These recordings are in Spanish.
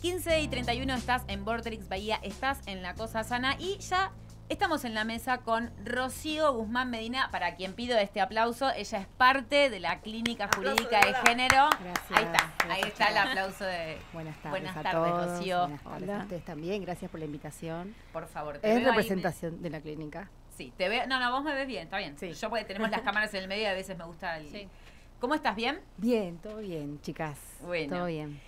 15:31 estás en Vorterix Bahía, estás en La Cosa Sana y ya estamos en la mesa con Rocío Guzmán Medina, para quien pido este aplauso. Ella es parte de la Clínica Jurídica de Género. Gracias. Ahí está, ahí Gracias, está el aplauso de... Buenas tardes, Buenas a tardes, todos. Rocío. Buenas tardes Hola. a ustedes también. Gracias por la invitación. Por favor, te Es veo ahí. representación de la clínica. Sí, te veo. No, vos me ves bien, está bien. Sí. Yo porque tenemos las cámaras en el medio y a veces me gusta el... Sí. ¿Cómo estás? ¿Bien? Bien, todo bien, chicas. Bueno. Todo bien.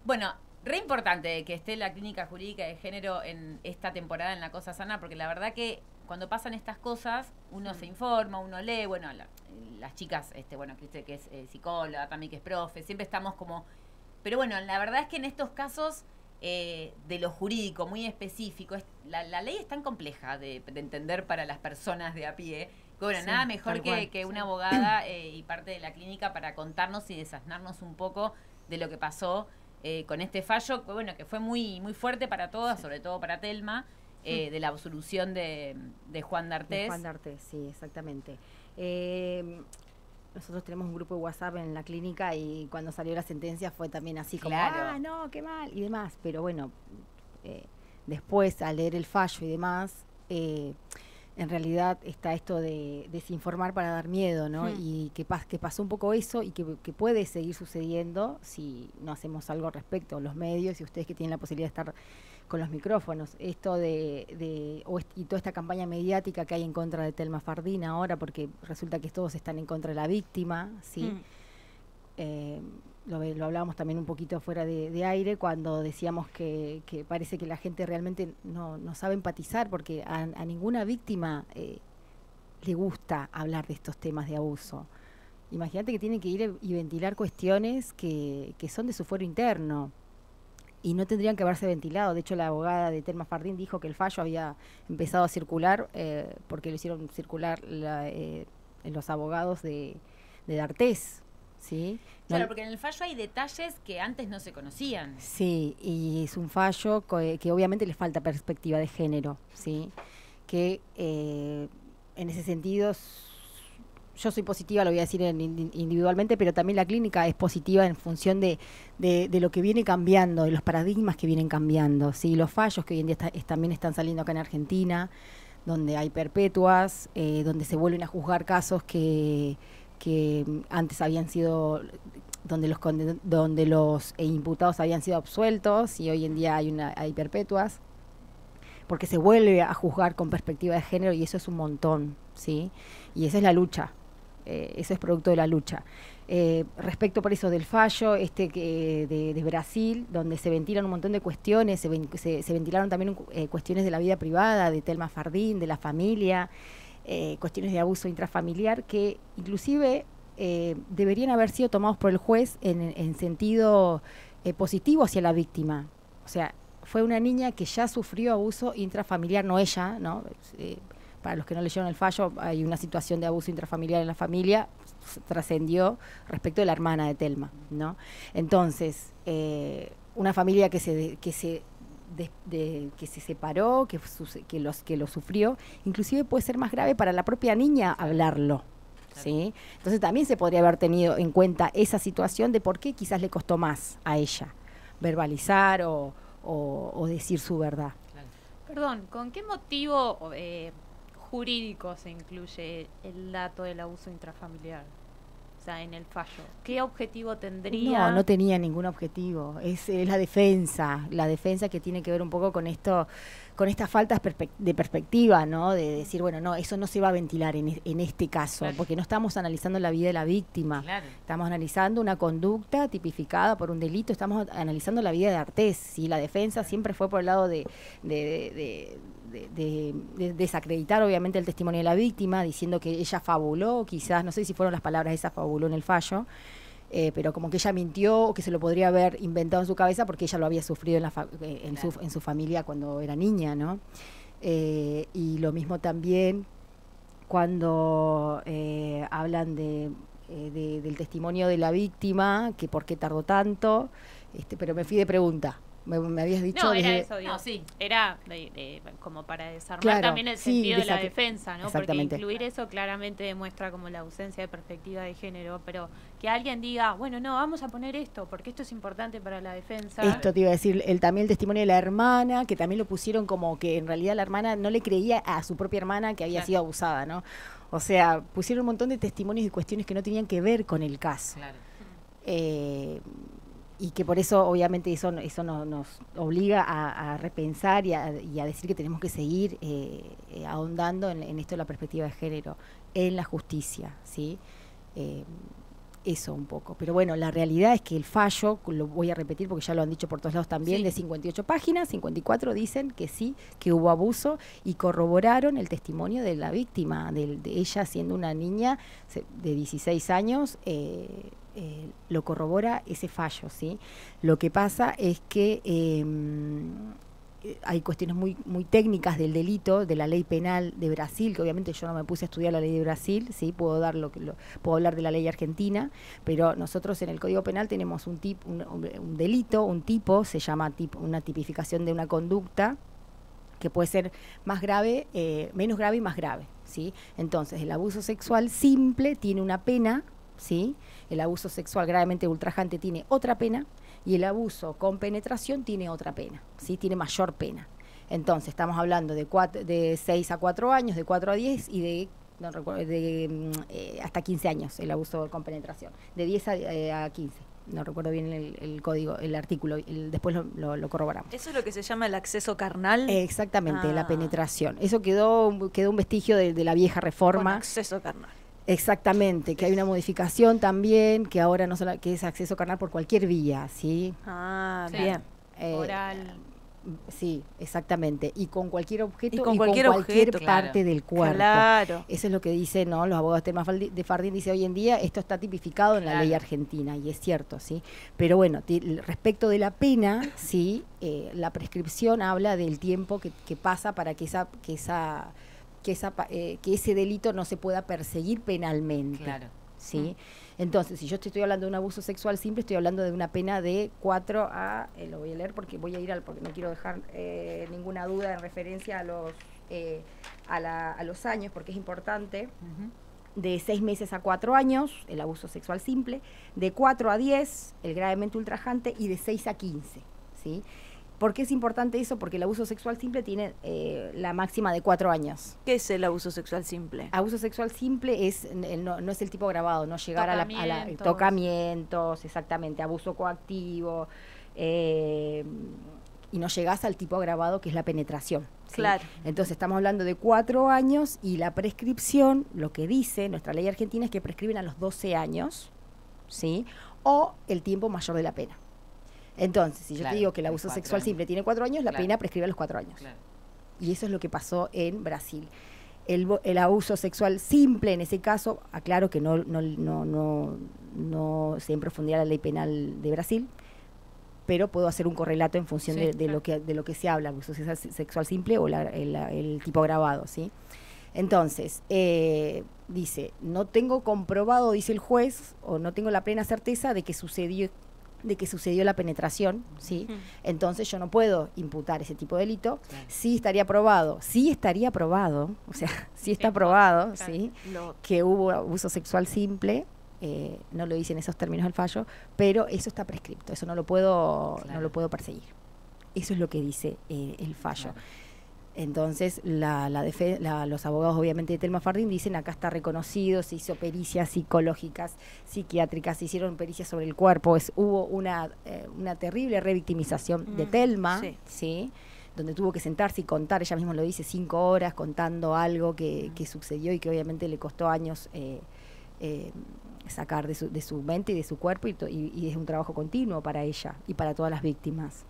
Bueno, re importante que esté la Clínica Jurídica de Género en esta temporada en La Cosa Sana, porque la verdad que cuando pasan estas cosas, uno se informa, uno lee, bueno, las chicas, bueno, que es psicóloga, también que es profe, siempre estamos como... Pero bueno, la verdad es que en estos casos de lo jurídico muy específico, la ley es tan compleja de entender para las personas de a pie, que bueno, Sí, nada mejor tal cual, que una sí. abogada y parte de la clínica para contarnos y desasnarnos un poco de lo que pasó con este fallo, que bueno, que fue muy, muy fuerte para todas, sobre todo para Telma, de la absolución de Juan D'Artés. De Juan D'Artés, sí, exactamente. Nosotros tenemos un grupo de WhatsApp en la clínica y cuando salió la sentencia fue también así como, Claro. no, qué mal, y demás. Pero bueno, después al leer el fallo y demás, en realidad está esto de desinformar para dar miedo, ¿no? Y que pasó un poco eso y que puede seguir sucediendo si no hacemos algo al respecto, los medios y ustedes que tienen la posibilidad de estar con los micrófonos. Esto y toda esta campaña mediática que hay en contra de Telma Fardín ahora, porque resulta que todos están en contra de la víctima, ¿sí? Lo hablábamos también un poquito fuera de aire cuando decíamos que parece que la gente realmente no sabe empatizar, porque a ninguna víctima le gusta hablar de estos temas de abuso. Imagínate que tiene que ir y ventilar cuestiones que son de su fuero interno y no tendrían que haberse ventilado. De hecho, la abogada de Telma Fardín dijo que el fallo había empezado a circular porque lo hicieron circular los abogados de D'Artés, ¿sí? Claro, porque en el fallo hay detalles que antes no se conocían. Sí, y es un fallo que obviamente le falta perspectiva de género, ¿sí? Que en ese sentido yo soy positiva, lo voy a decir individualmente, pero también la clínica es positiva en función de lo que viene cambiando, de los paradigmas que vienen cambiando, ¿sí? Los fallos que hoy en día también están saliendo acá en Argentina, donde hay perpetuas, donde se vuelven a juzgar casos que antes habían sido, donde los imputados habían sido absueltos y hoy en día hay perpetuas, porque se vuelve a juzgar con perspectiva de género y eso es un montón, ¿sí? Y esa es la lucha, eso es producto de la lucha. Respecto por eso del fallo de Brasil, donde se ventilan un montón de cuestiones, se ventilaron también cuestiones de la vida privada, de Telma Fardín, de la familia, cuestiones de abuso intrafamiliar que inclusive deberían haber sido tomados por el juez en sentido positivo hacia la víctima. O sea, fue una niña que ya sufrió abuso intrafamiliar, no ella, ¿no? Para los que no leyeron el fallo, hay una situación de abuso intrafamiliar en la familia, trascendió respecto de la hermana de Telma, ¿no? Entonces, una familia que se separó, que lo sufrió, inclusive puede ser más grave para la propia niña hablarlo, ¿sí? Entonces también se podría haber tenido en cuenta esa situación de por qué quizás le costó más a ella verbalizar o decir su verdad. Perdón, ¿con qué motivo jurídico se incluye el dato del abuso intrafamiliar? O sea, en el fallo. ¿Qué objetivo tendría? No tenía ningún objetivo. Es la defensa que tiene que ver un poco con esto, con estas faltas de perspectiva, ¿no? De decir, bueno, no, eso no se va a ventilar en este caso, Claro. porque no estamos analizando la vida de la víctima. Claro. Estamos analizando una conducta tipificada por un delito, estamos analizando la vida de D'Artés. ¿Sí? La defensa siempre fue por el lado de desacreditar obviamente el testimonio de la víctima, diciendo que ella fabuló, quizás, no sé si fueron las palabras esas, fabuló en el fallo, pero como que ella mintió o que se lo podría haber inventado en su cabeza porque ella lo había sufrido en su familia cuando era niña, ¿no? Y lo mismo también cuando hablan del testimonio de la víctima, que por qué tardó tanto, pero me fui de pregunta. me habías dicho. No, era desde- eso, digo. No, sí. Era como para desarmar Claro, también el sí, sentido de la de saque- defensa, ¿no? Porque exactamente. incluir eso claramente demuestra como la ausencia de perspectiva de género, pero que alguien diga, bueno, no, vamos a poner esto, porque esto es importante para la defensa. Esto te iba a decir, también el testimonio de la hermana, que también lo pusieron como que en realidad la hermana no le creía a su propia hermana que había Claro. sido abusada, ¿no? O sea, pusieron un montón de testimonios y cuestiones que no tenían que ver con el caso. Claro. Y que por eso obviamente eso nos obliga a repensar y a decir que tenemos que seguir ahondando en esto de la perspectiva de género en la justicia, ¿sí? Eso un poco. Pero bueno, la realidad es que el fallo, lo voy a repetir porque ya lo han dicho por todos lados también, Sí. de 58 páginas, 54 dicen que sí, que hubo abuso y corroboraron el testimonio de la víctima, de ella siendo una niña de 16 años, lo corrobora ese fallo, ¿sí? Lo que pasa es que hay cuestiones muy técnicas del delito, de la ley penal de Brasil, que obviamente yo no me puse a estudiar la ley de Brasil, sí, puedo puedo hablar de la ley argentina, pero nosotros en el Código Penal tenemos un delito, un tipo, se llama una tipificación de una conducta que puede ser más grave, menos grave y más grave, ¿sí? Entonces, el abuso sexual simple tiene una pena, ¿sí? El abuso sexual gravemente ultrajante tiene otra pena, y el abuso con penetración tiene otra pena, ¿sí? Tiene mayor pena. Entonces, estamos hablando de 6 a 4 años, de 4 a 10 y hasta 15 años el abuso con penetración. De 10 a 15. No recuerdo bien el código, el artículo, después lo corroboramos. ¿Eso es lo que se llama el acceso carnal? Exactamente, la Ah. penetración. Eso quedó un vestigio de la vieja Con reforma. acceso carnal. Exactamente, que hay una modificación también, que ahora no solo, que es acceso carnal por cualquier vía, ¿sí? Ah, Sí. bien. Oral. Sí, exactamente. Y con cualquier objeto Y con cualquier objeto, parte claro. del cuerpo. Claro. Eso es lo que dicen, ¿no? Los abogados de Fardín dice hoy en día esto está tipificado en la Claro. ley argentina y es cierto, ¿sí? Pero bueno, respecto de la pena, sí, la prescripción habla del tiempo que pasa para que ese delito no se pueda perseguir penalmente. Claro. ¿Sí? Entonces, si yo te estoy hablando de un abuso sexual simple, estoy hablando de una pena de 4 a, lo voy a leer porque voy a ir porque no quiero dejar ninguna duda en referencia a los años, porque es importante, de 6 meses a 4 años, el abuso sexual simple, de 4 a 10, el gravemente ultrajante, y de 6 a 15, ¿sí? ¿Por qué es importante eso? Porque el abuso sexual simple tiene la máxima de 4 años. ¿Qué es el abuso sexual simple? Abuso sexual simple no es el tipo agravado, no llegar a Tocamientos. tocamientos, exactamente, abuso coactivo, y no llegás al tipo agravado que es la penetración, ¿sí? Claro. Entonces estamos hablando de 4 años y la prescripción, lo que dice nuestra ley argentina es que prescriben a los 12 años, ¿sí? O el tiempo mayor de la pena. Entonces, si yo Claro, te digo que el los abuso 4 sexual años. simple tiene 4 años, la Claro. pena prescribe a los 4 años. Claro. Y eso es lo que pasó en Brasil. El abuso sexual simple, en ese caso, aclaro que no sé en profundidad la ley penal de Brasil, pero puedo hacer un correlato en función Sí, de lo que se habla, abuso sexual simple o el tipo agravado, ¿sí? Entonces, dice, no tengo comprobado, dice el juez, o no tengo la plena certeza de que sucedió la penetración, ¿sí? Entonces yo no puedo imputar ese tipo de delito. Claro. Sí estaría probado, o sea, sí está Sí, probado, claro. ¿sí? Lo- Que hubo abuso sexual simple, no lo dice en esos términos el fallo, pero eso está prescripto, eso no lo puedo perseguir. Eso es lo que dice el fallo. Claro. Entonces, los abogados, obviamente, de Telma Fardín dicen, acá está reconocido, se hizo pericias psicológicas, psiquiátricas, se hicieron pericias sobre el cuerpo, hubo una terrible revictimización de Telma, sí. ¿sí? Donde tuvo que sentarse y contar, ella misma lo dice, 5 horas contando algo que sucedió y que obviamente le costó años sacar de su mente y de su cuerpo, y es un trabajo continuo para ella y para todas las víctimas.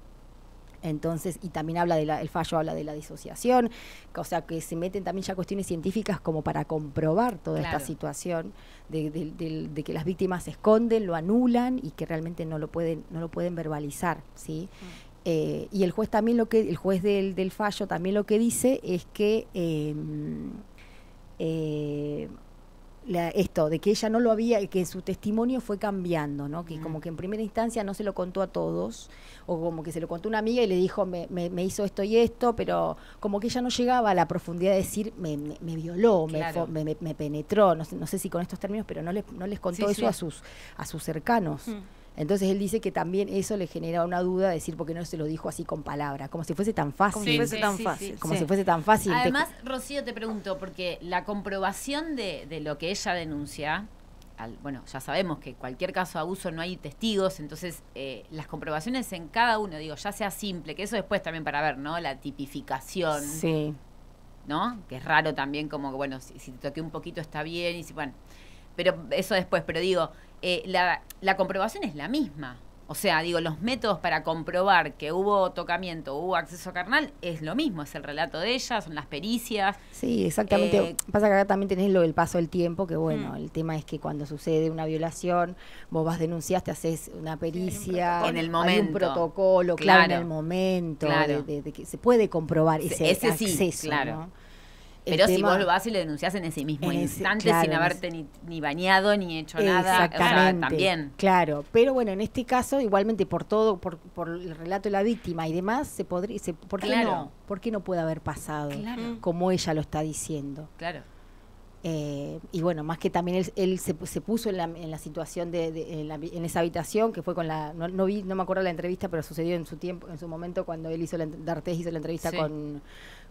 Entonces, y también el fallo habla de la disociación, o sea que se meten también ya cuestiones científicas como para comprobar toda Claro. esta situación de que las víctimas se esconden, lo anulan y que realmente no lo pueden verbalizar, ¿sí? Y el juez también el juez del fallo también lo que dice es que esto de que ella no lo había, que su testimonio fue cambiando, ¿no? Que como que en primera instancia no se lo contó a todos, o como que se lo contó una amiga y le dijo, me hizo esto y esto, pero como que ella no llegaba a la profundidad de decir, me violó, Claro. me penetró, no sé si con estos términos, pero no les contó Sí, eso sí. a sus cercanos. Entonces él dice que también eso le genera una duda de decir, porque no se lo dijo así con palabras, como si fuese tan fácil. Como si fuese tan fácil. Como sí. si fuese tan fácil. Además, Rocío, te pregunto, porque la comprobación de lo que ella denuncia, bueno, ya sabemos que cualquier caso de abuso no hay testigos, entonces las comprobaciones en cada uno, digo, ya sea simple, que eso después también para ver, ¿no? La tipificación, Sí. ¿no? Que es raro también, como que, bueno, si te toqué un poquito está bien, y si, bueno, pero eso después, pero digo, la comprobación es la misma. O sea, digo, los métodos para comprobar que hubo tocamiento, hubo acceso carnal, es lo mismo, es el relato de ella, son las pericias. Sí, exactamente. Pasa que acá también tenés lo del paso del tiempo, que bueno, el tema es que cuando sucede una violación, vos vas, denunciás, te haces una pericia, En el hay momento. un protocolo, claro, en Claro. el momento, Claro. de que se puede comprobar ese Ese sí, acceso, claro. ¿no? Pero El si tema- vos lo vas y lo denunciás en ese mismo en ese- instante, claro, sin en haberte ni bañado, ni hecho nada, o sea, Exactamente. también. Claro, pero bueno, en este caso, igualmente por todo, por el relato de la víctima y demás, ¿por qué Claro. no? ¿Por qué no puede haber pasado? Claro. Como ella lo está diciendo. Claro. Y bueno, más que también él se puso en la situación en esa habitación, que fue con no me acuerdo la entrevista, pero sucedió en su momento cuando él D'Artés hizo la entrevista Sí.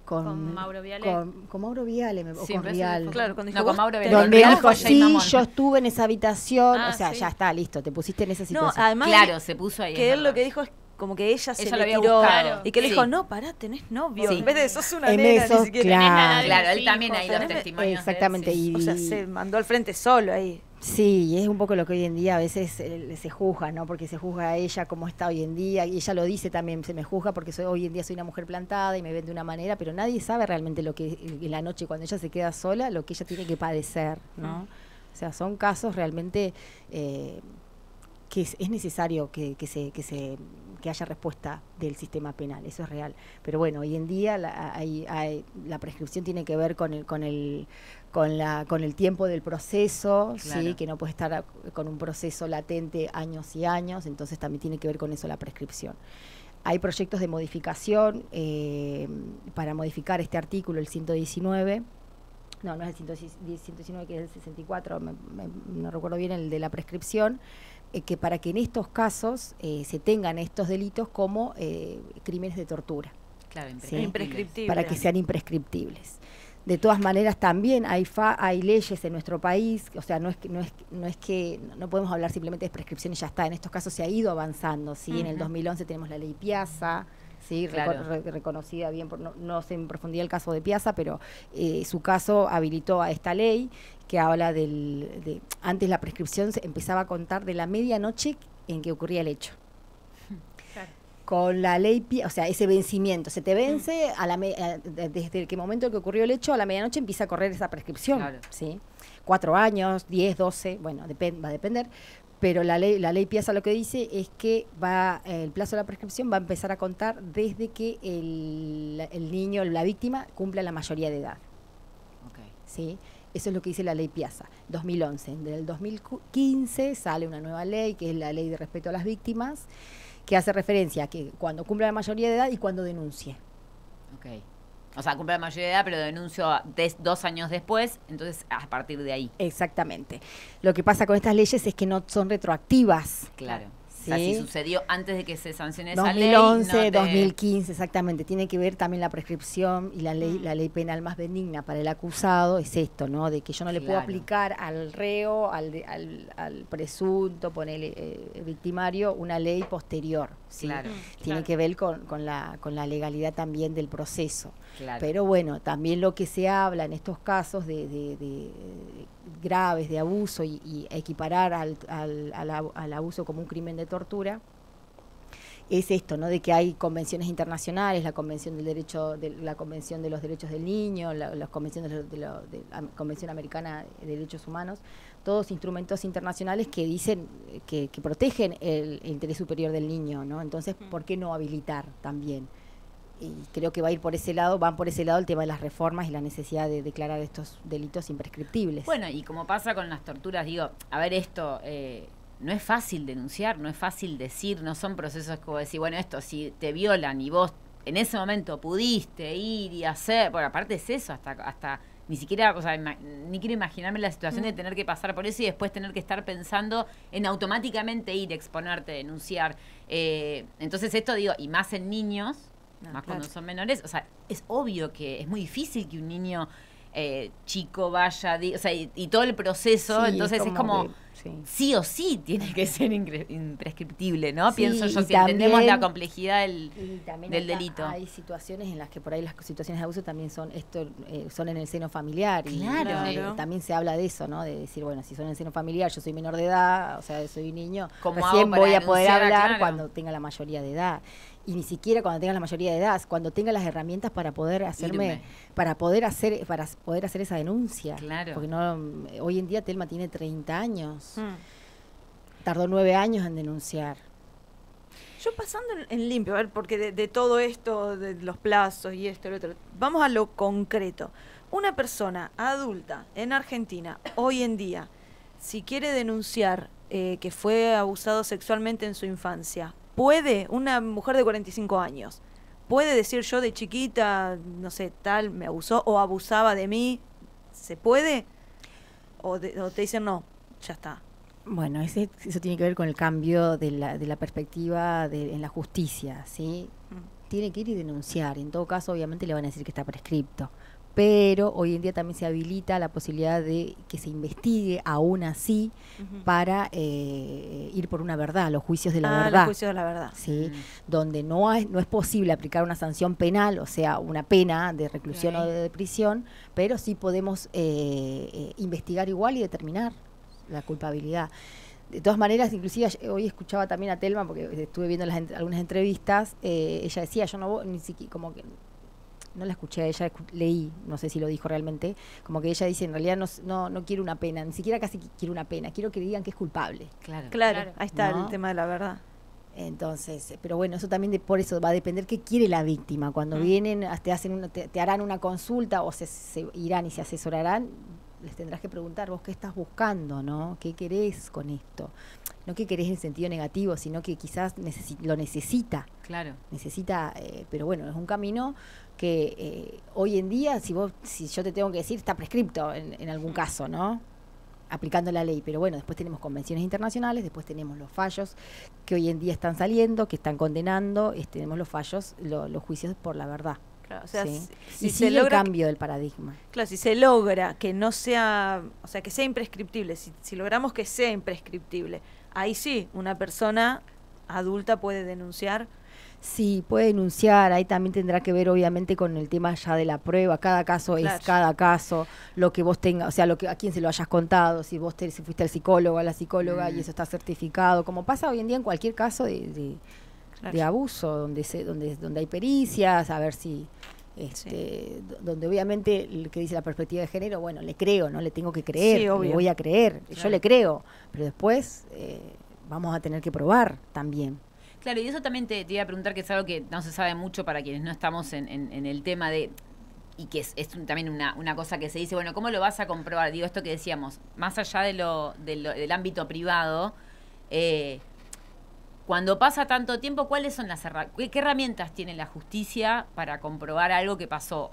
Con Mauro Viale. con Mauro Viale, o Sí, con me parece que Rial. fue- Claro, cuando dijo, No, con vos Mauro tenés- Viale. Donde Real dijo, fue Jay sí, Mamón. yo estuve en esa habitación, Ah, o sea, sí. ya está, listo, te pusiste en esa No, situación. además Claro, se puso ahí. que es él lo verdad. que dijo es como que ella se Ella lo le había tiró buscado. y que le Sí. dijo, no, pará, tenés novio. Sí. En vez de sos una En nena, eso, ni siquiera. claro. Claro, él Hijos, también ahí los tenés- testimonios. de él, Exactamente, sí. y O sea, se mandó al frente solo ahí. sí, y es un poco lo que hoy en día a veces se juzga, ¿no? Porque se juzga a ella como está hoy en día, y ella lo dice también, se me juzga porque hoy en día soy una mujer plantada y me ven de una manera, pero nadie sabe realmente lo que en la noche cuando ella se queda sola, lo que ella tiene que padecer, ¿no? O sea, son casos realmente que es necesario que haya respuesta del sistema penal, eso es real. Pero bueno, hoy en día la prescripción tiene que ver con el tiempo del proceso, Claro. ¿sí? Que no puede estar con un proceso latente años y años, entonces también tiene que ver con eso la prescripción. Hay proyectos de modificación para modificar este artículo, el 119. No es el 119, que es el 64, no recuerdo bien el de la prescripción, que para que en estos casos se tengan estos delitos como crímenes de tortura, Claro, Sí. Imprescriptible. para que sean imprescriptibles. De todas maneras, también hay leyes en nuestro país, o sea, no podemos hablar simplemente de prescripción y ya está. En estos casos se ha ido avanzando, ¿sí? En el 2011 tenemos la ley Piazza, ¿sí? Claro. Reconocida bien, no sé en profundidad el caso de Piazza, pero su caso habilitó a esta ley que habla antes la prescripción se empezaba a contar de la medianoche en que ocurría el hecho. Claro. Con la ley, o sea, ese vencimiento, se te vence desde el momento en que ocurrió el hecho, a la medianoche empieza a correr esa prescripción, Claro. ¿sí? 4 años, 10, 12, bueno, va a depender, pero la ley Piazza lo que dice es que el plazo de la prescripción va a empezar a contar desde que el niño, la víctima, cumpla la mayoría de edad, Ok. ¿sí? Eso es lo que dice la ley Piazza, 2011. En el 2015 sale una nueva ley, que es la ley de respeto a las víctimas, que hace referencia a que cuando cumpla la mayoría de edad y cuando denuncie. Ok. O sea, cumple la mayoría de edad, pero denuncio 2 años después, entonces a partir de ahí. Exactamente. Lo que pasa con estas leyes es que no son retroactivas. Claro. O ¿sí? sea, si sucedió antes de que se sancione esa ley. 2011, no te- 2015, exactamente. Tiene que ver también la prescripción y la ley penal más benigna para el acusado es esto, ¿no? De que yo no le puedo Claro. aplicar al reo, al presunto, ponele victimario, una ley posterior. ¿sí? Claro, Tiene que ver con la legalidad también del proceso. claro. Pero bueno, también lo que se habla en estos casos de graves de abuso y equiparar al abuso como un crimen de tortura, es esto, ¿no? De que hay convenciones internacionales, la Convención de los Derechos del Niño, la Convención la Convención Americana de Derechos Humanos, todos instrumentos internacionales que dicen que protegen el interés superior del niño, ¿no? Entonces, ¿por qué no habilitar también y creo que van por ese lado el tema de las reformas y la necesidad de declarar estos delitos imprescriptibles. Bueno, y como pasa con las torturas, digo, a ver, esto no es fácil denunciar, no es fácil decir, no son procesos como decir, bueno, esto, si te violan y vos en ese momento pudiste ir y hacer, bueno, aparte es eso, hasta ni siquiera, o sea, ni quiero imaginarme la situación de tener que pasar por eso y después tener que estar pensando en automáticamente ir, exponerte, denunciar. Entonces esto digo, y más en niños, más cuando son menores, o sea, es obvio que es muy difícil que un niño chico vaya, o sea, y todo el proceso, Sí, entonces es como sí o sí tiene que ser imprescriptible, ¿no? Sí, Pienso yo, y si entendemos también- la complejidad del del delito. Hay situaciones en las que por ahí las situaciones de abuso también son son en el seno familiar. Claro. Y también se habla de eso, ¿no? De decir, bueno, si son en el seno familiar, yo soy menor de edad, o sea, soy niño, ¿Cómo recién hago para voy a poder denunciar? hablar Claro. cuando tenga la mayoría de edad. Y ni siquiera cuando tenga la mayoría de edad, cuando tenga las herramientas para poder Irme. para poder hacer esa denuncia. Claro. Porque no, hoy en día Telma tiene 30 años. Mm. Tardó 9 años en denunciar. Yo pasando en limpio, a ver, porque de todo esto, de los plazos y esto y lo otro, vamos a lo concreto. Una persona adulta en Argentina, hoy en día, si quiere denunciar que fue abusado sexualmente en su infancia, ¿puede? Una mujer de 45 años, ¿puede decir yo de chiquita, no sé, tal, me abusó o abusaba de mí? ¿Se puede? ¿O te dicen no, ya está? Bueno, eso tiene que ver con el cambio de la perspectiva en la justicia, ¿sí? Tiene que ir y denunciar. En todo caso, obviamente, le van a decir que está prescripto. Pero hoy en día también se habilita la posibilidad de que se investigue aún así para ir por una verdad, los juicios de la verdad. Los juicios de la verdad. ¿Sí? Donde no es posible aplicar una sanción penal, o sea, una pena de reclusión o de prisión, pero sí podemos investigar igual y determinar la culpabilidad. De todas maneras, inclusive hoy escuchaba también a Telma, porque estuve viendo algunas entrevistas, ella decía, yo no voy, ni siquiera, como que no la escuché a ella, leí, no sé si lo dijo realmente, como que ella dice, en realidad no quiero una pena, ni siquiera casi quiero una pena, quiero que digan que es culpable. Claro. Claro, ahí está ¿No? el tema de la verdad. Entonces, pero bueno, eso también por eso va a depender qué quiere la víctima. Cuando vienen, te harán una consulta o se irán y se asesorarán, les tendrás que preguntar vos qué estás buscando, ¿no? ¿Qué querés con esto? No que querés en sentido negativo, sino que quizás lo necesita. Claro. Necesita, pero bueno, es un camino que hoy en día, si yo te tengo que decir, está prescripto en algún caso, ¿no? Aplicando la ley, pero bueno, después tenemos convenciones internacionales, después tenemos los fallos que hoy en día están saliendo, que están condenando, tenemos los fallos, los juicios por la verdad. Claro, o sea, ¿sí? si Y se sigue logra el cambio del paradigma. Claro, si se logra que no sea, o sea, que sea imprescriptible, si logramos que sea imprescriptible, ahí sí, una persona adulta puede denunciar. Sí, puede denunciar, ahí también tendrá que ver obviamente con el tema ya de la prueba, cada caso Claro. es cada caso, lo que vos tengas, o sea, a quién se lo hayas contado, si si fuiste al psicólogo, a la psicóloga y eso está certificado, como pasa hoy en día en cualquier caso de abuso, donde hay pericias, a ver si donde obviamente el que dice la perspectiva de género, bueno, le creo, no le tengo que creer, Sí, le obvio. voy a creer, Claro. yo le creo, pero después vamos a tener que probar también. Claro, y eso también te iba a preguntar, que es algo que no se sabe mucho para quienes no estamos en el tema de, y que es también una cosa que se dice, bueno, ¿cómo lo vas a comprobar? Digo, esto que decíamos, más allá del ámbito privado, cuando pasa tanto tiempo, ¿cuáles son qué herramientas tiene la justicia para comprobar algo que pasó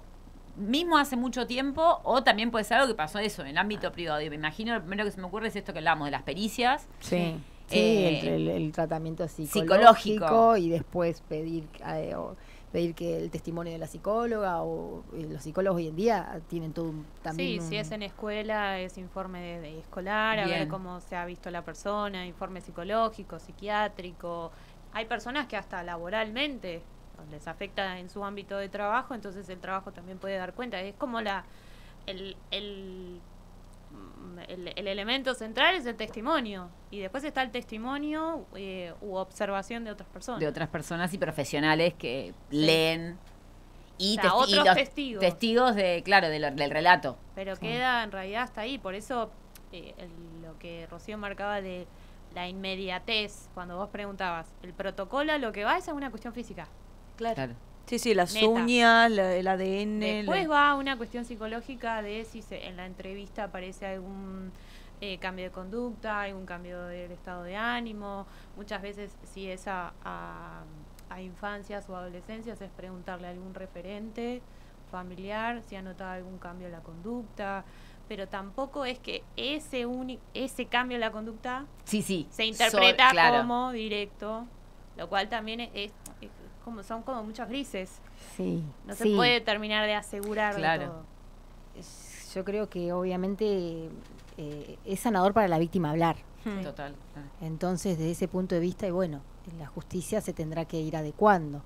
mismo hace mucho tiempo, o también puede ser algo que pasó eso en el ámbito privado? Y me imagino, lo primero que se me ocurre es esto que hablamos de las pericias. Sí, el tratamiento psicológico y después pedir que el testimonio de la psicóloga o los psicólogos hoy en día tienen todo también. Sí, si es en escuela, es informe de escolar, a Bien. ver cómo se ha visto la persona, informe psicológico, psiquiátrico. Hay personas que hasta laboralmente les afecta en su ámbito de trabajo, entonces el trabajo también puede dar cuenta. Es como el elemento central es el testimonio, y después está el testimonio u observación de otras personas. De otras personas y profesionales que leen y, O sea, otros los testigos. testigos del relato. Pero Sí. queda en realidad hasta ahí, por eso lo que Rocío marcaba de la inmediatez, cuando vos preguntabas, el protocolo a lo que va es a una cuestión física. Claro. Sí, las Neta. uñas, el ADN. Después va una cuestión psicológica de si en la entrevista aparece algún cambio de conducta, algún cambio del estado de ánimo. Muchas veces, si es a infancias o adolescencias, es preguntarle a algún referente familiar si ha notado algún cambio en la conducta. Pero tampoco es que ese cambio en la conducta Sí. se interpreta Claro. como directo, lo cual también son como muchos grises. Sí. No se sí. puede terminar de asegurar Claro. de todo. Yo creo que obviamente es sanador para la víctima hablar. Total. Claro. Entonces, desde ese punto de vista, y bueno, la justicia se tendrá que ir adecuando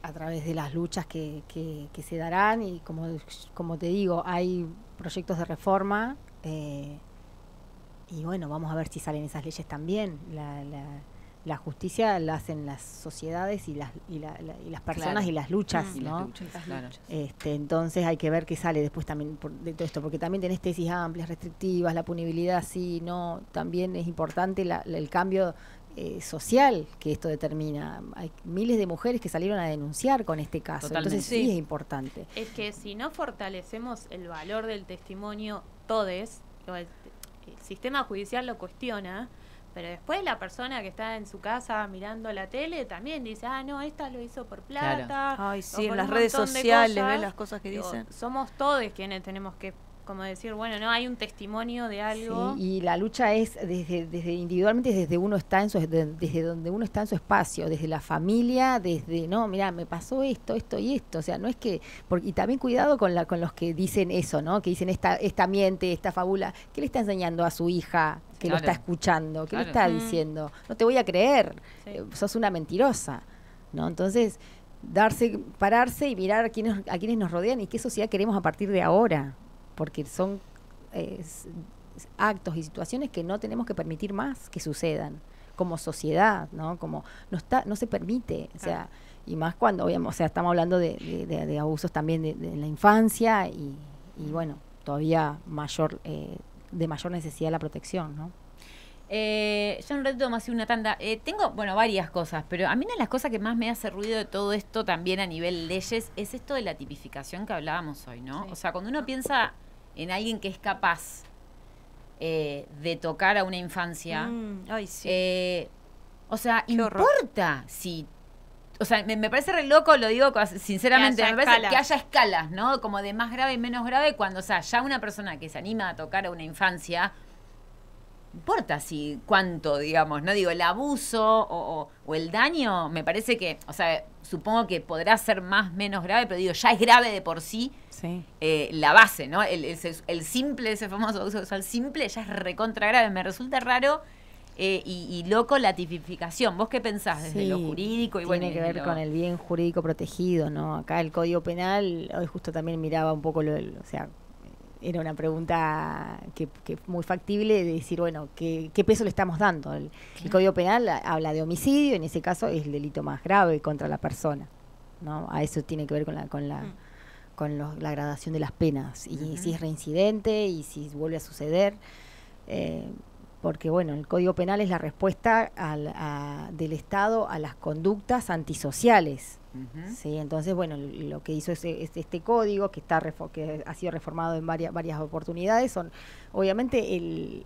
a través de las luchas que se darán, y como te digo, hay proyectos de reforma, y bueno, vamos a ver si salen esas leyes también. La justicia la hacen las sociedades y las personas, Claro. y las luchas, Y ¿no? las luchas, claro. Entonces hay que ver qué sale después también de todo esto, porque también tenés tesis amplias, restrictivas, la punibilidad sí, no, también es importante el cambio social que esto determina. Hay miles de mujeres que salieron a denunciar con este caso, Totalmente. entonces sí Sí. es importante. Es que si no fortalecemos el valor del testimonio, todes, el sistema judicial lo cuestiona, pero después la persona que está en su casa mirando la tele también dice, no, esta lo hizo por plata. Ay, o sí, por en las un redes montón de sociales, cosas. ¿ves las cosas que Digo, dicen? somos todos quienes tenemos que, como decir, bueno, no hay un testimonio de algo. Sí, y la lucha es desde individualmente, desde uno está desde donde uno está en su espacio, desde la familia, desde no, mira, me pasó esto y esto, o sea, no es que y también cuidado con los que dicen eso, ¿no? Que dicen esta miente, esta fábula, ¿qué le está enseñando a su hija que lo Claro. está escuchando? ¿Qué le Claro. está diciendo? No te voy a creer, Sí. sos una mentirosa, ¿no? Entonces, pararse y mirar a quienes nos rodean y qué sociedad queremos a partir de ahora, porque son actos y situaciones que no tenemos que permitir más que sucedan como sociedad, ¿no? Como no se permite, o sea, y más cuando, o sea, estamos hablando de abusos también de la infancia, y bueno, todavía de mayor necesidad la protección, ¿no? Yo un rato me hacía una tanda. Tengo, varias cosas, pero a mí una de las cosas que más me hace ruido de todo esto también a nivel leyes es esto de la tipificación que hablábamos hoy, ¿no? Sí. O sea, cuando uno piensa en alguien que es capaz de tocar a una infancia, Ay, sí. o sea, Qué horror. importa si... O sea, me parece re loco, lo digo sinceramente, Que haya me parece escalas. que haya escalas, ¿no? Como de más grave y menos grave, cuando, o sea, ya una persona que se anima a tocar a una infancia, no importa si cuánto, digamos, no digo, el abuso o el daño, me parece que, o sea, supongo que podrá ser más, menos grave, pero digo, ya es grave de por sí Sí. la base, ¿no? El simple, ese famoso abuso sexual simple, ya es recontra grave. Me resulta raro y loco la tipificación. ¿Vos qué pensás desde Sí, lo jurídico? Y tiene bueno, que ver con el bien jurídico protegido, ¿no? Acá el Código Penal, hoy justo también miraba un poco o sea, era una pregunta que muy factible de decir, bueno, ¿qué peso le estamos dando? El Código Penal habla de homicidio, en ese caso es el delito más grave contra la persona, ¿no? A eso tiene que ver con la gradación de las penas, y si es reincidente y si vuelve a suceder, porque bueno, el Código Penal es la respuesta del Estado a las conductas antisociales. Ujú. Sí, entonces, bueno, lo que hizo este código, que que ha sido reformado en varias oportunidades, son, obviamente,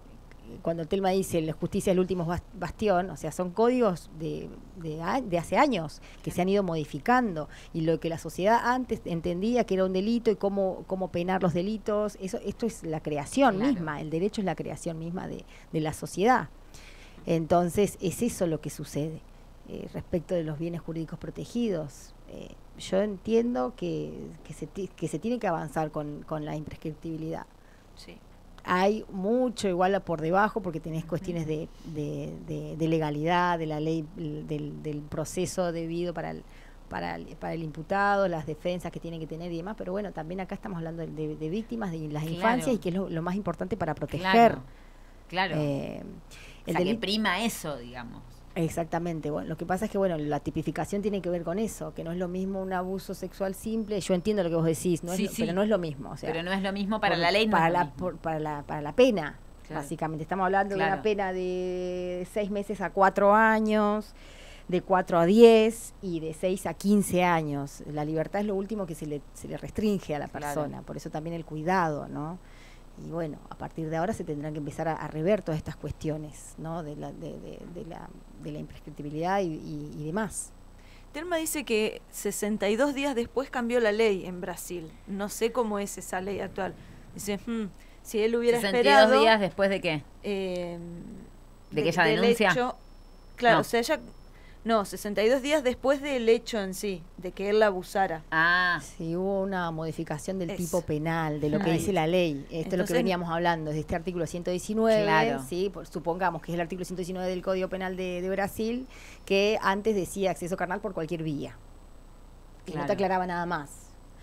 cuando Telma dice la justicia es el último bastión, o sea, son códigos de hace años que se han ido modificando, y lo que la sociedad antes entendía que era un delito y cómo penar los delitos, esto es la creación Claro. misma, el derecho es la creación misma de la sociedad. Entonces, es eso lo que sucede. Respecto de los bienes jurídicos protegidos, yo entiendo que se tiene que avanzar con la imprescriptibilidad. Sí. Hay mucho igual por debajo, porque tenés cuestiones de legalidad, de la ley, del proceso debido para el imputado, las defensas que tienen que tener y demás, pero bueno, también acá estamos hablando de víctimas de las Claro. infancias, y que es lo más importante para proteger. Claro. El O sea, que delito- prima eso, digamos. Exactamente, bueno, lo que pasa es que bueno, la tipificación tiene que ver con eso, que no es lo mismo un abuso sexual simple, yo entiendo lo que vos decís, Sí, pero no es lo mismo, o sea, pero no es lo mismo para por- la ley, no para es lo la mismo. para la pena, Claro. básicamente estamos hablando de Claro. una pena de 6 meses a 4 años, de 4 a 10 y de 6 a 15 años. La libertad es lo último que se le restringe a la persona, Claro. por eso también el cuidado, ¿no? Y bueno, a partir de ahora se tendrán que empezar a rever todas estas cuestiones, ¿no? De la imprescriptibilidad y demás. Telma dice que 62 días después cambió la ley en Brasil. No sé cómo es esa ley actual. Dice, si él hubiera 62 esperado... días después de qué? ¿De que ella del denuncia? hecho- claro, No. o sea, ella... No, 62 días después del hecho en sí, de que él la abusara. Ah, Sí, hubo una modificación del Es. tipo penal, de lo que Ahí. dice la ley. Esto es lo que Entonces- veníamos hablando, de este artículo 119, Claro. ¿sí? Supongamos que es el artículo 119 del Código Penal de Brasil, que antes decía acceso carnal por cualquier vía. Y no Claro. te aclaraba nada más.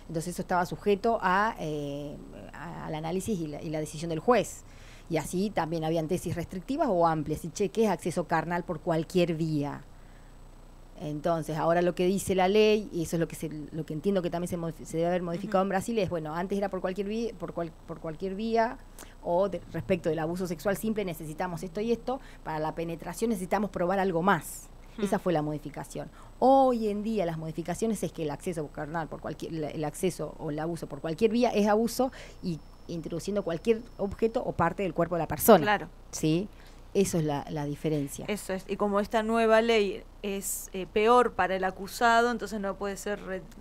Entonces eso estaba sujeto al análisis y la decisión del juez. Y así también habían tesis restrictivas o amplias. Y ¿qué es acceso carnal por cualquier vía? Entonces, ahora lo que dice la ley, y eso es lo que entiendo que también se debe haber modificado en Brasil, es, bueno, antes era por cualquier vía, por cualquier vía, o respecto del abuso sexual simple necesitamos esto y esto, para la penetración necesitamos probar algo más. Esa fue la modificación. Hoy en día las modificaciones es que el acceso carnal por el acceso o el abuso por cualquier vía es abuso, y introduciendo cualquier objeto o parte del cuerpo de la persona. Claro. ¿Sí? Eso es la diferencia. Eso es. Y como esta nueva ley es peor para el acusado, entonces no puede ser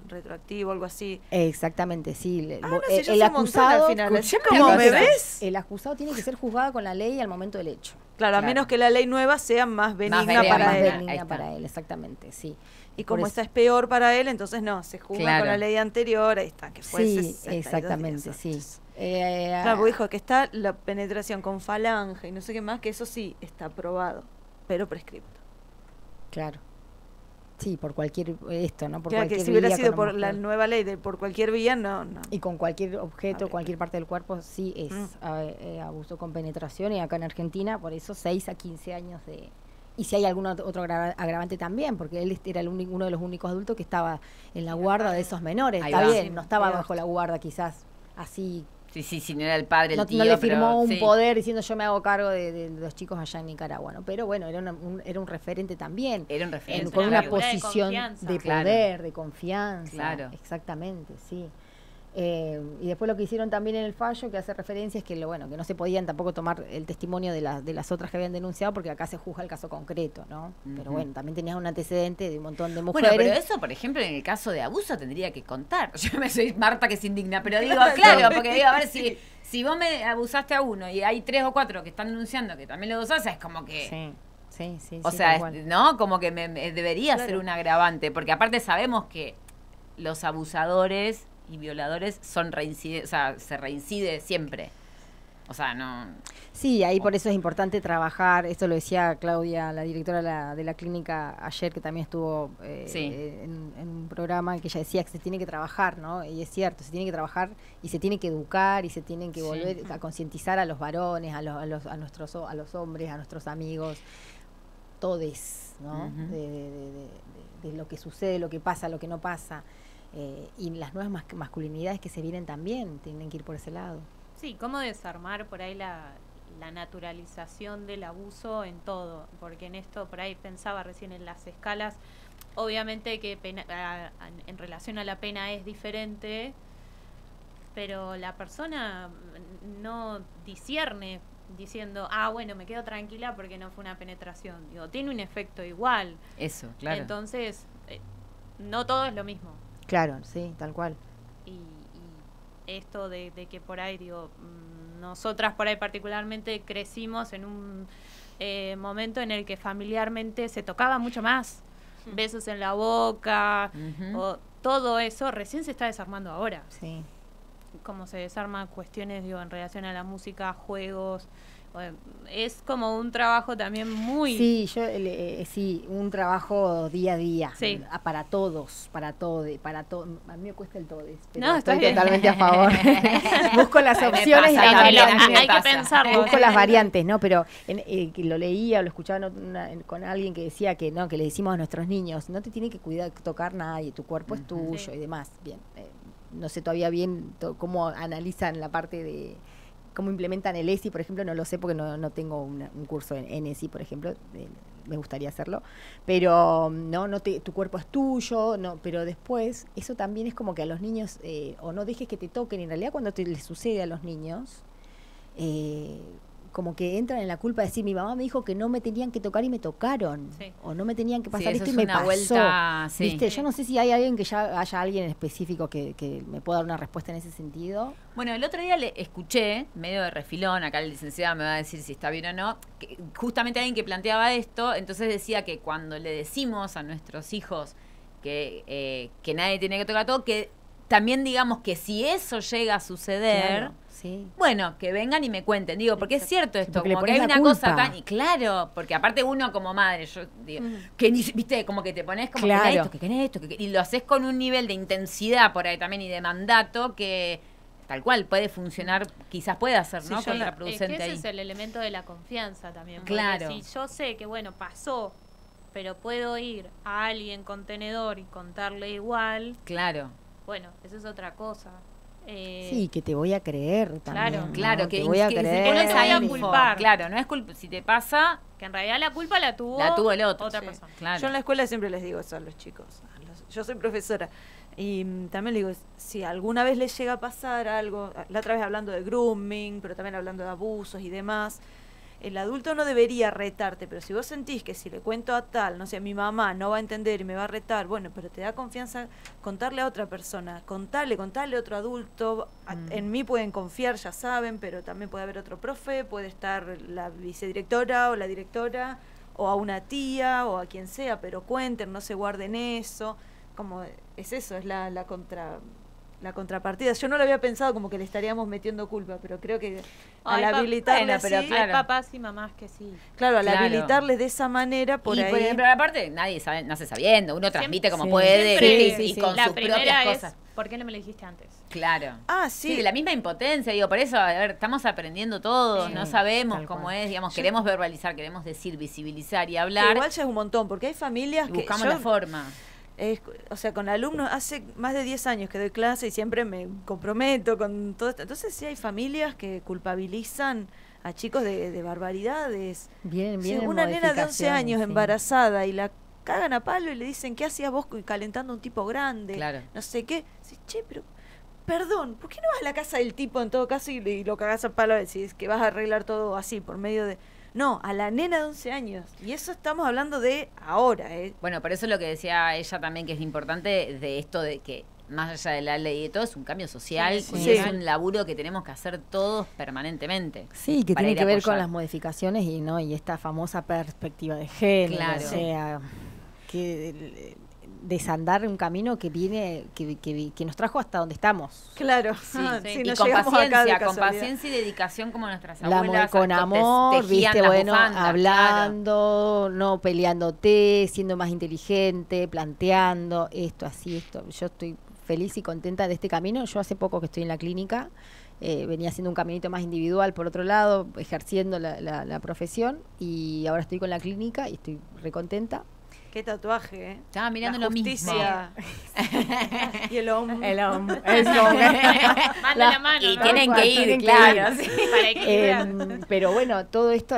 retroactivo o algo así. Exactamente, sí. No, si yo El sé un montón acusado, al final. Así escuchame como una me cosa, ves. el acusado tiene que ser juzgado con la ley al momento del hecho. Claro, a Claro. menos que la ley nueva sea más benigna benigna, para más él. Ahí benigna está. para él, exactamente, sí. Y Por como eso- esta es peor para él, entonces no, se juzga Claro. con la ley anterior, ahí está, que fue Sí, 62 exactamente, días sí. antes. Eh, Claro, porque dijo que está la penetración con falange y no sé qué más, que eso sí está aprobado, pero prescripto. Claro. Sí, por cualquier ¿no? Por Claro, que cualquier si hubiera vía, sido con por una la mujer. nueva ley de por cualquier vía, no. Y con cualquier objeto, Habría cualquier parte del cuerpo, sí es abuso con penetración. Y acá en Argentina, por eso 6 a 15 años de... Y si hay algún otro agravante también, porque él era uno de los únicos adultos que estaba en la guarda de esos menores. Ahí Está va. bien, Sí, no estaba peor. bajo la guarda quizás así. sí, no era el padre, el No, tío, no le pero firmó un sí. poder diciendo yo me hago cargo de los chicos allá en Nicaragua, ¿no? Pero bueno, era un referente también. Era un referente. Con una una figura de posición confianza. de Claro. poder, de confianza. Claro. Exactamente, sí. Y después lo que hicieron también en el fallo, que hace referencia, es que que no se podían tampoco tomar el testimonio de las otras que habían denunciado, porque acá se juzga el caso concreto, ¿no? Pero Ujú. bueno, también tenías un antecedente de un montón de Bueno, mujeres. pero eso, por ejemplo, en el caso de abuso tendría que contar. Yo me soy Marta que se indigna, pero digo, Claro. claro, porque digo, a ver, si vos me abusaste a uno y hay 3 o 4 que están denunciando que también lo abusás, es como que... Sí, O sí, sea, tal cual. ¿no? Como que debería Claro. ser un agravante, porque aparte sabemos que los abusadores y violadores son o sea, se reincide siempre. O sea, no... Sí, ahí por eso es importante trabajar, esto lo decía Claudia, la directora de la clínica ayer, que también estuvo Sí. en un programa, que ella decía que se tiene que trabajar, ¿no? Y es cierto, se tiene que trabajar y se tiene que educar y se tienen que Sí. volver a concientizar a los varones, a los hombres, a nuestros amigos, todes, ¿no? Ujú. De lo que sucede, lo que pasa, lo que no pasa. Y las nuevas masculinidades que se vienen también tienen que ir por ese lado. Sí, cómo desarmar por ahí la naturalización del abuso en todo, porque en esto por ahí pensaba recién en las escalas, obviamente que en relación a la pena es diferente, pero la persona no discierne diciendo, bueno, me quedo tranquila porque no fue una penetración. Digo, tiene un efecto igual. Eso, claro. Entonces, no todo es lo mismo. Claro, sí, tal cual. Y esto de que por ahí, digo, nosotras por ahí particularmente crecimos en un momento en el que familiarmente se tocaba mucho más. Besos en la boca, Ujú. o todo eso recién se está desarmando ahora. Sí. Cómo se desarma cuestiones, digo, en relación a la música, juegos. Es como un trabajo también muy... Sí, sí, un trabajo día a día, Sí. para todos, para todo. A mí me cuesta el todes, pero No, está estoy bien. totalmente a favor. Busco las A mí me opciones y pasa, las a mí variantes. me hay que pasa. pensarlo. Busco las variantes, ¿no? Pero que lo leía o lo escuchaba con alguien que decía que no, que le decimos a nuestros niños, no te tiene que tocar nadie, tu cuerpo es tuyo Sí. y demás. Bien, no sé todavía bien cómo analizan la parte de cómo implementan el ESI, por ejemplo, no lo sé porque no tengo un curso en ESI, por ejemplo, de me gustaría hacerlo, pero tu cuerpo es tuyo, no, pero después eso también es como que a los niños, o no dejes que te toquen, en realidad cuando les sucede a los niños, como que entran en la culpa de decir, mi mamá me dijo que no me tenían que tocar y me tocaron, o no me tenían que pasar esto y me pasó. Vuelta, ¿Viste? Yo no sé si hay alguien que ya haya alguien específico que me pueda dar una respuesta en ese sentido. Bueno, el otro día le escuché, medio de refilón, acá el licenciado me va a decir si está bien o no, que justamente alguien que planteaba esto, entonces decía que cuando le decimos a nuestros hijos que nadie tiene que tocar todo, que también digamos que si eso llega a suceder, claro, sí. Bueno, que vengan y me cuenten, digo, porque es cierto esto, como que hay una cosa tan, y claro, porque aparte uno como madre, yo digo, que viste, como que te pones como claro. que esto, y lo haces con un nivel de intensidad por ahí también y de mandato que tal cual puede funcionar, quizás pueda ser, ¿no? Contraproducente ese ahí. es el elemento de la confianza también. Claro. Si yo sé que, bueno, pasó, pero puedo ir a alguien con tenedor y contarle igual. Claro. Bueno, eso es otra cosa. Sí, que te voy a creer también. Claro, claro, ¿no? que te voy a creer. no es a culpar. Claro, no es culpa. Si te pasa, que en realidad la culpa la tuvo el otro. Otra persona. Claro. Yo en la escuela siempre les digo eso a los chicos. Yo soy profesora. Y también les digo, si alguna vez les llega a pasar algo, la otra vez hablando de grooming, pero también hablando de abusos y demás, el adulto no debería retarte, pero si vos sentís que si le cuento a tal, no sé, mi mamá no va a entender y me va a retar, bueno, pero te da confianza contarle a otra persona, contarle a otro adulto, en mí pueden confiar, ya saben, pero también puede haber otro profe, puede estar la vicedirectora o la directora, o a una tía, o a quien sea, pero cuenten, no se guarden eso, como es eso, es la contrapartida. Yo no lo había pensado como que le estaríamos metiendo culpa, pero creo que al habilitarles hay papás y mamás que sí. Claro, al habilitarles de esa manera, por ahí. Por ejemplo, aparte, nadie sabe, nace sabiendo, uno transmite como sí. puede Siempre, y con la sus primera propias es, cosas. ¿por qué no me lo dijiste antes? Claro. Sí. De la misma impotencia, digo, por eso, a ver, estamos aprendiendo todos, Sí, no sabemos tal cómo cual. es, digamos, queremos verbalizar, queremos decir, visibilizar y hablar. Que igual ya es un montón, porque hay familias y que buscamos la forma. O sea, con alumnos hace más de 10 años que doy clase y siempre me comprometo con todo esto. Entonces sí hay familias que culpabilizan a chicos de barbaridades. Bien, Una nena de 11 años sí. embarazada y la cagan a palo y le dicen, ¿qué hacías vos calentando a un tipo grande? Claro. No sé qué. Dice, che, pero perdón, ¿por qué no vas a la casa del tipo en todo caso y lo cagás a palo? Decís que vas a arreglar todo así por medio de... No, a la nena de 11 años. Y eso estamos hablando de ahora, ¿eh? Bueno, por eso es lo que decía ella también, que es importante de esto de que, más allá de la ley y de todo, es un cambio social Sí, y sí. es un laburo que tenemos que hacer todos permanentemente. Sí, que para tiene ir que a ver con apoyar. las modificaciones y esta famosa perspectiva de género. Claro. O sea, que desandar un camino que viene, que nos trajo hasta donde estamos. Claro. Sí, Sí, y no con llegamos acá de paciencia, con casualidad. paciencia y dedicación como nuestras La abuelas. con amor, tejían viste, las bueno, bufandas, hablando, no peleándote, siendo más inteligente, planteando esto, así, esto. Yo estoy feliz y contenta de este camino. Yo hace poco que estoy en la clínica, venía haciendo un caminito más individual por otro lado, ejerciendo la profesión, y ahora estoy con la clínica y estoy recontenta. Qué tatuaje, ¿eh? Estaba mirando La lo mismo. justicia. Y el hombre. Es como Manda la mano, Y ¿no? tienen que ir, Tienen que claro. ir. sí. Para equilibrar. Pero bueno, todo esto,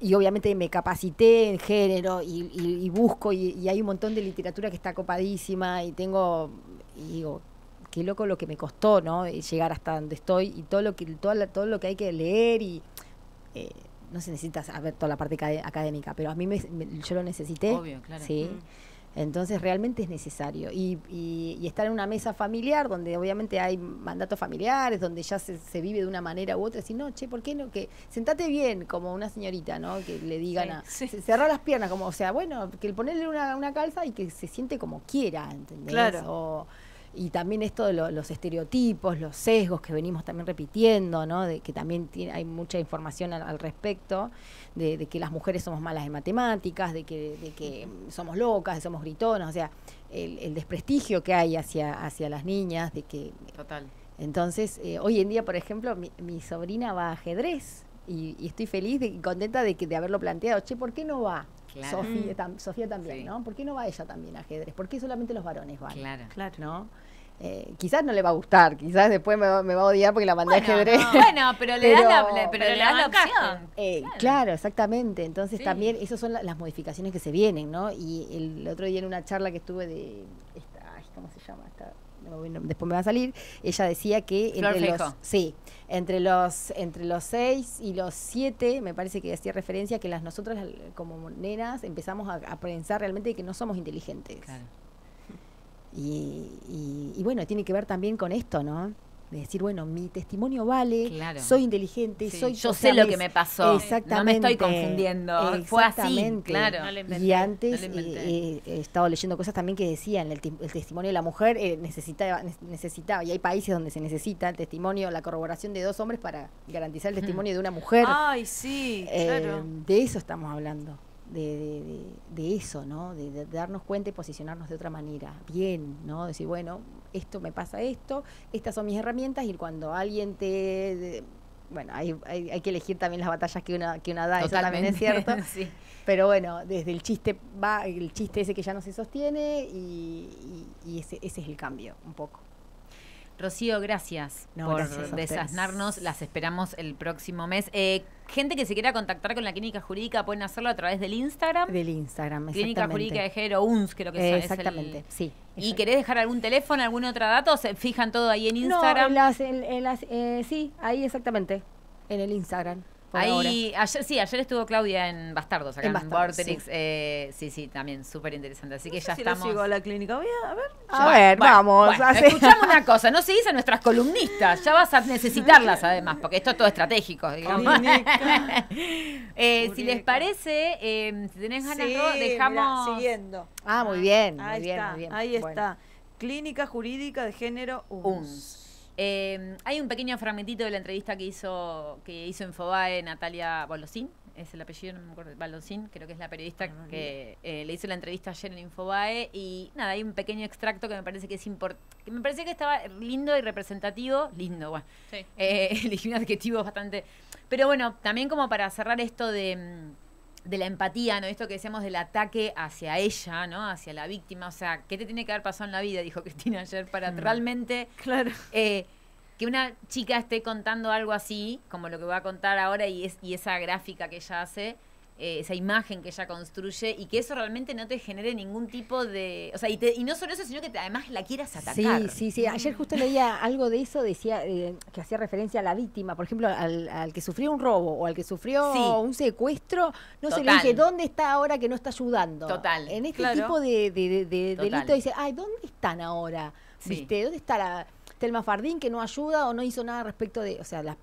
y obviamente me capacité en género y busco, y hay un montón de literatura que está copadísima, y digo, qué loco lo que me costó, ¿no? Llegar hasta donde estoy, y todo lo que hay que leer, y no se necesita saber toda la parte académica, pero a mí yo lo necesité. Obvio, claro. Sí. Entonces realmente es necesario. Y estar en una mesa familiar donde obviamente hay mandatos familiares, donde ya se vive de una manera u otra, decir, no, che, ¿por qué no? Que sentate bien, como una señorita, ¿no? Que le digan cerrar las piernas, como, o sea, bueno, que ponerle una calza y que se siente como quiera, ¿entendés? Claro. Y también esto de los estereotipos, los sesgos que venimos también repitiendo, ¿no? De que también hay mucha información al respecto, de que las mujeres somos malas en matemáticas, de que somos locas, somos gritonas, o sea, el desprestigio que hay hacia las niñas, de que... Total. Entonces, hoy en día, por ejemplo, mi sobrina va a ajedrez, y estoy feliz y contenta de haberlo planteado. Che, ¿por qué no va? Claro. Sofía también, Sí. ¿no? ¿Por qué no va ella también a ajedrez? ¿Por qué solamente los varones van? Claro. Claro. ¿No? Quizás no le va a gustar, quizás después me va a odiar porque la mandé a ajedrez. Bueno, pero le das la, pero le la das la bancaste. opción. Claro, exactamente. Entonces Sí. también esas son las modificaciones que se vienen, ¿no? Y el otro día en una charla que estuve ¿cómo se llama? Después me va a salir, ella decía que Flor Feijó. entre los 6 y los 7, me parece que hacía referencia que nosotras como nenas empezamos a pensar realmente que no somos inteligentes. Claro. Y bueno, tiene que ver también con esto, ¿no? De decir, bueno, mi testimonio vale, Claro. soy inteligente, Sí, soy... yo o sé sea, lo que me pasó. Exactamente. No me estoy confundiendo. Fue así, Exactamente. claro. No le inventé. Y antes no lo inventé. he estado leyendo cosas también que decían, el testimonio de la mujer necesitaba, y hay países donde se necesita el testimonio, la corroboración de 2 hombres para garantizar el testimonio de una mujer. Ay, sí, claro. De eso estamos hablando, de eso, ¿no? De darnos cuenta y posicionarnos de otra manera, bien, ¿no? Decir, bueno, esto me pasa estas son mis herramientas, y cuando alguien bueno, hay que elegir también las batallas que una da, eso también es cierto. Sí. Pero bueno, desde el chiste ese que ya no se sostiene y ese es el cambio, un poco. Rocío, gracias No, por gracias a ustedes. desasnarnos. Las esperamos el próximo mes. Gente que se quiera contactar con la Clínica Jurídica pueden hacerlo a través del Instagram. Del Instagram, Clínica exactamente. Jurídica de Género, UNS, creo que es Exactamente, sí. ¿Y querés dejar algún teléfono, algún otro dato? ¿Se fijan todo ahí en No, Instagram? sí, ahí exactamente, en el Instagram. Por ahora. Ahí, ayer estuvo Claudia en Bastardos, acá En en Bastardos, Vorterix. Sí, también súper interesante. Así que No sé ya si estamos. lo sigo a la clínica. Voy a ver. A ver, vamos. Bueno, hace- escuchame una cosa, no se dice nuestras columnistas, ya vas a necesitarlas además, porque esto es todo estratégico, digamos. Clínica. Si les parece, si tenés ganas, Sí, Ro, dejamos. mirá, siguiendo. Ah, muy bien, Ahí muy bien, está, muy bien. ahí Bueno. está. Clínica Jurídica de Género UNS. UNS. Hay un pequeño fragmentito de la entrevista que hizo Infobae Natalia Bolosín, es el apellido, no me acuerdo, Bolosín, creo que es la periodista que le hizo la entrevista ayer en Infobae, y nada, hay un pequeño extracto que me parece que es que me parecía que estaba lindo y representativo, bueno, Sí. elegí un adjetivo bastante, pero bueno, también como para cerrar esto de la empatía, ¿no? Esto que decíamos del ataque hacia ella, ¿no? Hacia la víctima. O sea, ¿qué te tiene que haber pasado en la vida? Dijo Cristina ayer, para realmente Claro. que una chica esté contando algo así, como lo que voy a contar ahora, y esa gráfica que ella hace, esa imagen que ella construye, y que eso realmente no te genere ningún tipo de... O sea, y no solo eso, sino que además la quieras atacar. Sí. Ayer justo leía algo de eso, decía que hacía referencia a la víctima, por ejemplo, al que sufrió un robo o al que sufrió Sí. un secuestro, no se le Total. dice, ¿dónde está ahora que no está ayudando? Total. En este Claro. tipo de Total. delito dice, ay, ¿dónde están ahora? Sí. ¿Viste? ¿Dónde está la Telma Fardín que no ayuda o no hizo nada respecto de... O sea, las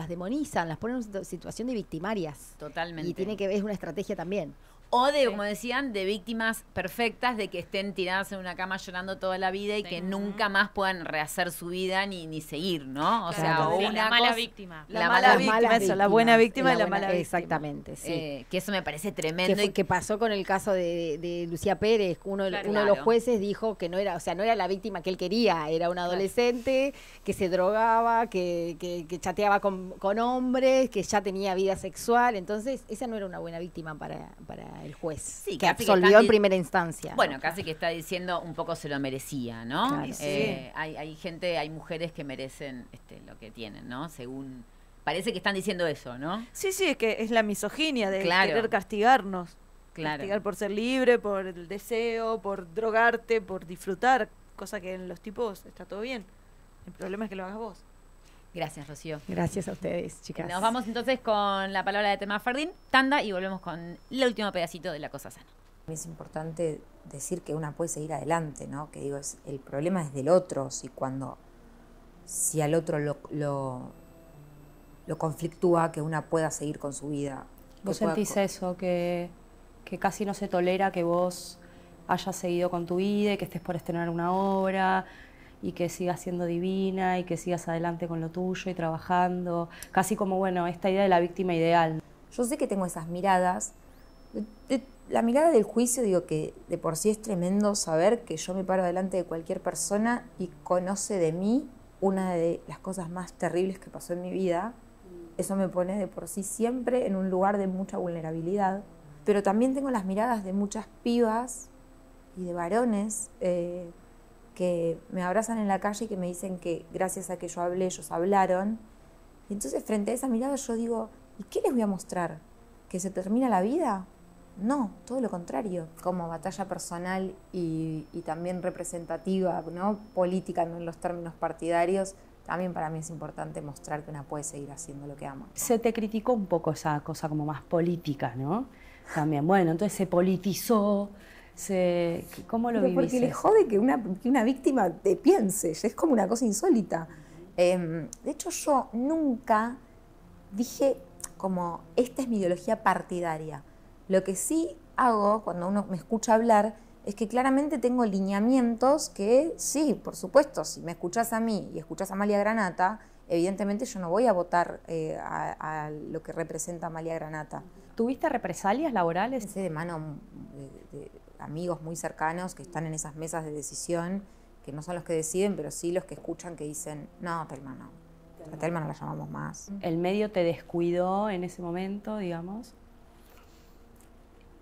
demonizan, las ponen en una situación de victimarias. Totalmente. Y tiene que ver, es una estrategia también. O de, como decían, de víctimas perfectas, de que estén tiradas en una cama llorando toda la vida y Sí. que nunca más puedan rehacer su vida ni seguir, ¿no? O sea, Claro. o Sí, una la mala cosa- víctima. La La mala mala- víctima, malas eso, la buena víctima y la buena- mala víctima. Exactamente, sí. que eso me parece tremendo. Que pasó con el caso de Lucía Pérez, uno de los Claro. jueces dijo que no era, o sea, no era la víctima que él quería, era un adolescente que se drogaba, que chateaba con hombres, que ya tenía vida sexual, entonces esa no era una buena víctima para el juez, Sí, que casi que absolvió están en primera instancia. Bueno, ¿no? casi que está diciendo un poco se lo merecía, ¿no? Claro. Sí. Hay mujeres que merecen lo que tienen, ¿no? Según parece que están diciendo eso, ¿no? Sí, es que es la misoginia de Claro. querer castigarnos. Claro. Castigar por ser libre, por el deseo, por drogarte, por disfrutar, cosa que en los tipos está todo bien. El problema es que lo hagas vos. Gracias, Rocío. Gracias a ustedes, chicas. Nos vamos entonces con la palabra de Telma Fardín, tanda, y volvemos con el último pedacito de La Cosa Sana. Es importante decir que una puede seguir adelante, ¿no? Que digo, el problema es del otro, si al otro lo conflictúa, que una pueda seguir con su vida. ¿Vos que pueda sentís eso, que casi no se tolera que vos hayas seguido con tu vida y que estés por estrenar una obra y que sigas siendo divina y que sigas adelante con lo tuyo y trabajando? Casi como, bueno, esta idea de la víctima ideal. Yo sé que tengo esas miradas. La mirada del juicio, digo que de por sí es tremendo saber que yo me paro delante de cualquier persona y conoce de mí una de las cosas más terribles que pasó en mi vida. Eso me pone de por sí siempre en un lugar de mucha vulnerabilidad. Pero también tengo las miradas de muchas pibas y de varones que me abrazan en la calle y que me dicen que gracias a que yo hablé, ellos hablaron. Y entonces frente a esa mirada yo digo, ¿y qué les voy a mostrar? ¿Que se termina la vida? No, todo lo contrario. Como batalla personal y también representativa, ¿no? Política, no en los términos partidarios, también para mí es importante mostrar que una puede seguir haciendo lo que ama. Se te criticó un poco esa cosa como más política, ¿no? También, bueno, entonces se politizó, ¿cómo lo vivís? Porque le jode que una víctima te piense, es como una cosa insólita. De hecho, yo nunca dije como, esta es mi ideología partidaria. Lo que sí hago cuando uno me escucha hablar es que claramente tengo lineamientos que, sí, por supuesto, si me escuchás a mí y escuchás a Amalia Granata, evidentemente yo no voy a votar a lo que representa Amalia Granata. ¿Tuviste represalias laborales? Sé de mano de amigos muy cercanos que están en esas mesas de decisión, que no son los que deciden, pero sí los que escuchan que dicen, no, Telma no. A Telma no la llamamos más. ¿El medio te descuidó en ese momento, digamos?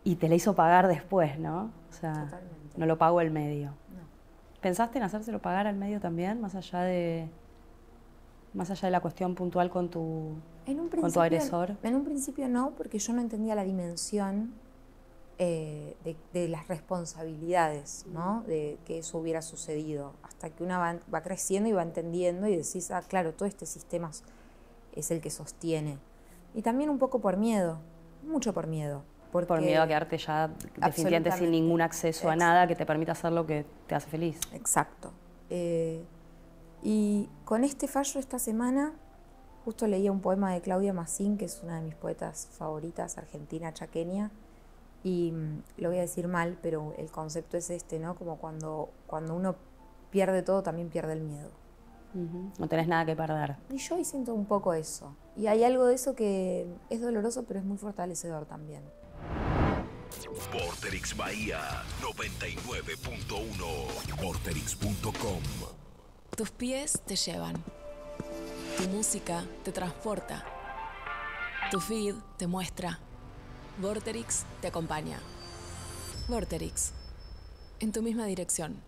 Y te la hizo pagar después, ¿no? O sea, Totalmente. no lo pagó el medio. No. ¿Pensaste en hacérselo pagar al medio también, más allá de la cuestión puntual con tu agresor? En un principio no, porque yo no entendía la dimensión de las responsabilidades, ¿no? De que eso hubiera sucedido. Hasta que una va creciendo y va entendiendo y decís, ah, claro, todo este sistema es el que sostiene. Y también un poco por miedo, mucho por miedo. Por miedo a quedarte ya definitivamente sin ningún acceso a nada que te permita hacer lo que te hace feliz. Exacto. Y con este fallo esta semana, justo leía un poema de Claudia Massín, que es una de mis poetas favoritas, argentina, chaqueña, y lo voy a decir mal, pero el concepto es este, ¿no? Como cuando uno pierde todo, también pierde el miedo. No tenés nada que perder. Y yo hoy siento un poco eso. Y hay algo de eso que es doloroso, pero es muy fortalecedor también. Vorterix Bahía 99.1 Vorterix.com. Tus pies te llevan. Tu música te transporta. Tu feed te muestra. Vorterix te acompaña. Vorterix, en tu misma dirección.